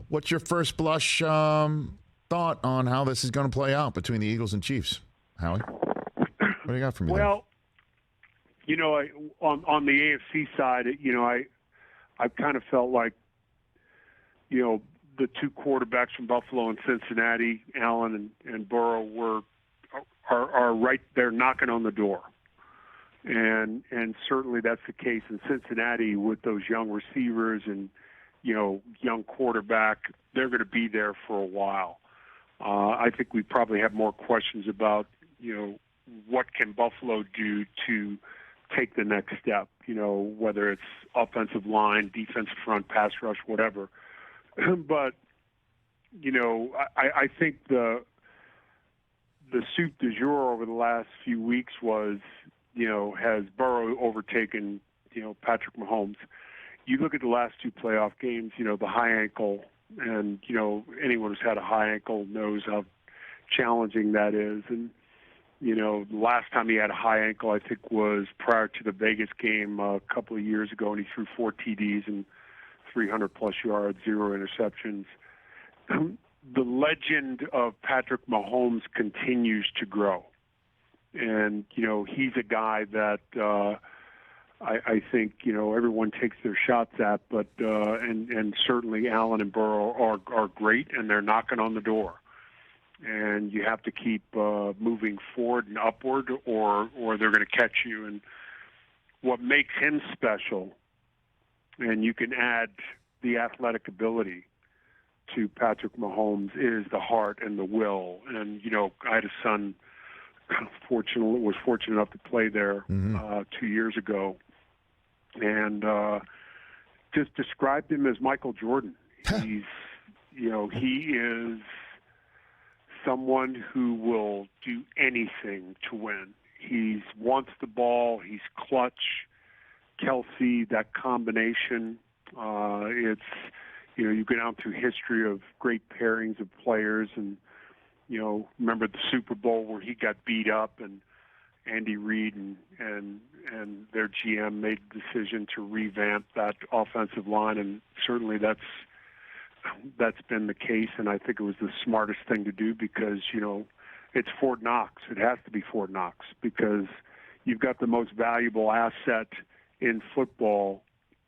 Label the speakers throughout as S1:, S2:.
S1: What's your first blush thought on how this is going to play out between the Eagles and Chiefs, Howie? What do you got for me?
S2: Well, on the AFC side, I've kind of felt like, the two quarterbacks from Buffalo and Cincinnati, Allen and Burrow, are right there knocking on the door, and certainly that's the case in Cincinnati with those young receivers and young quarterback. They're going to be there for a while. I think we probably have more questions about what can Buffalo do to take the next step, whether it's offensive line, defensive front, pass rush, whatever. But, I think the soup du jour over the last few weeks was, has Burrow overtaken, Patrick Mahomes. You look at the last two playoff games, the high ankle, and, anyone who's had a high ankle knows how challenging that is. And, the last time he had a high ankle, I think, was prior to the Vegas game a couple of years ago, and he threw 4 TDs and 300-plus yards, 0 interceptions. The legend of Patrick Mahomes continues to grow. And, he's a guy that I think, everyone takes their shots at, but and certainly Allen and Burrow are great, and they're knocking on the door. And you have to keep moving forward and upward, or they're going to catch you. And what makes him special, and you can add the athletic ability to Patrick Mahomes, is the heart and the will. And, I had a son, was fortunate enough to play there 2 years ago, and just described him as Michael Jordan. He's, he is someone who will do anything to win. He wants the ball. He's clutch. Kelsey, that combination, it's, you go down through history of great pairings of players, and, remember the Super Bowl where he got beat up, and Andy Reid and their GM made the decision to revamp that offensive line, and certainly that's been the case, and I think it was the smartest thing to do because, it's Fort Knox. It has to be Fort Knox because you've got the most valuable asset in football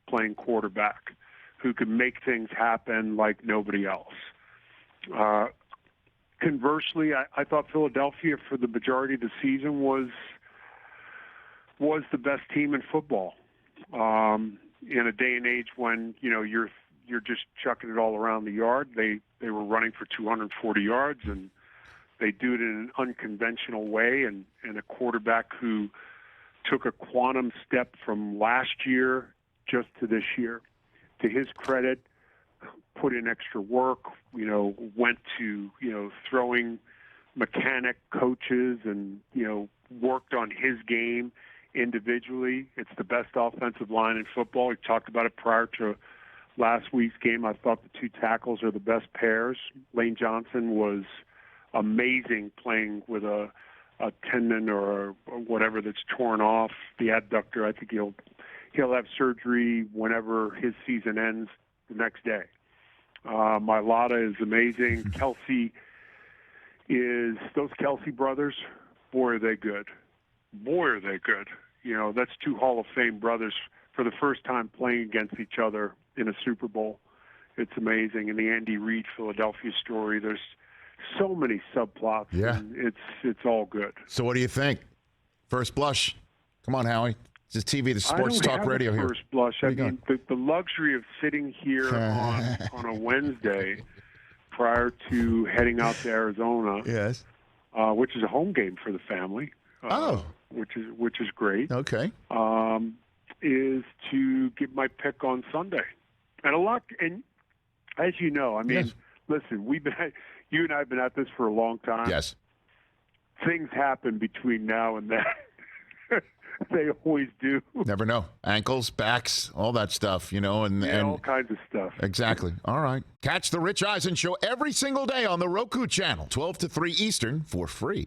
S2: playing quarterback who can make things happen like nobody else. Conversely, I thought Philadelphia for the majority of the season was the best team in football. In a day and age when, you're just chucking it all around the yard. They were running for 240 yards, and they do it in an unconventional way, and a quarterback who took a quantum step from last year just to this year. To his credit, put in extra work, went to, throwing mechanic coaches and, worked on his game individually. It's the best offensive line in football. We talked about it prior to last week's game. I thought the two tackles are the best pairs. Lane Johnson was amazing playing with a tendon or whatever that's torn off the adductor. I think he'll have surgery whenever his season ends the next day. Mailata is amazing. Kelsey those Kelsey brothers, boy, are they good. Boy, are they good. That's two Hall of Fame brothers for the first time playing against each other in a Super Bowl. It's amazing. And the Andy Reid Philadelphia story, there's so many subplots.
S1: Yeah.
S2: And it's all good.
S1: So what do you think? First blush. Come on, Howie. This is TV, the sports talk radio here.
S2: First blush. I mean, the luxury of sitting here on a Wednesday prior to heading out to Arizona,
S1: yes,
S2: which is a home game for the family. Which is great.
S1: Okay.
S2: Is to get my pick on Sunday, and and as you know, I mean, listen, you and I have been at this for a long time.
S1: Yes.
S2: Things happen between now and then. They always do.
S1: Never know. Ankles, backs, all that stuff, and
S2: all kinds of stuff.
S1: Exactly. All right. Catch the Rich Eisen Show every single day on the Roku channel, 12 to 3 Eastern, for free.